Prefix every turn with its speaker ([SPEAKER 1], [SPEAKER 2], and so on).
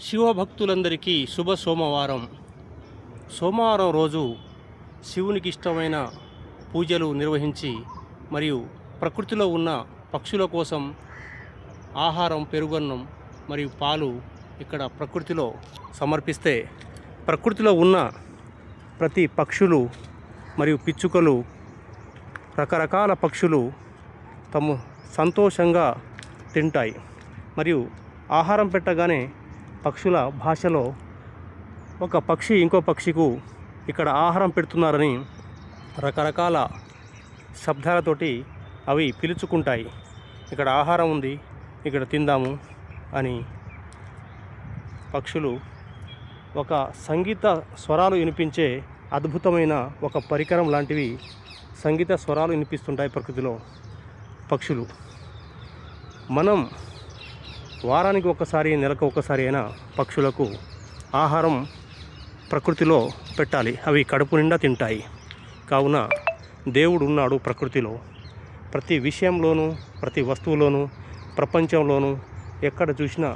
[SPEAKER 1] శివభక్తులందరికీ శుభ సోమవారం. సోమవారం రోజు శివునికి ఇష్టమైన పూజలు నిర్వహించి మరియు ప్రకృతిలో ఉన్న పక్షుల కోసం ఆహారం, పెరుగన్నం మరియు పాలు ఇక్కడ ప్రకృతిలో సమర్పిస్తే ప్రకృతిలో ఉన్న ప్రతి పక్షులు మరియు పిచ్చుకలు, రకరకాల పక్షులు తమ సంతోషంగా తింటాయి. మరియు ఆహారం పెట్టగానే పక్షుల భాషలో ఒక పక్షి ఇంకో పక్షికు ఇక్కడ ఆహారం పెడుతున్నారని రకరకాల శబ్దాలతోటి అవి పిలుచుకుంటాయి. ఇక్కడ ఆహారం ఉంది, ఇక్కడ తిందాము అని పక్షులు ఒక సంగీత స్వరాలు వినిపించే అద్భుతమైన ఒక పరికరం లాంటివి సంగీత స్వరాలు వినిపిస్తుంటాయి ప్రకృతిలో పక్షులు. మనం వారానికి ఒకసారి, నెలకు ఒకసారి అయినా పక్షులకు ఆహారం ప్రకృతిలో పెట్టాలి. అవి కడుపు నిండా తింటాయి. కావున దేవుడు ఉన్నాడు ప్రకృతిలో. ప్రతి విషయంలోనూ, ప్రతి వస్తువులోనూ, ప్రపంచంలోనూ ఎక్కడ చూసినా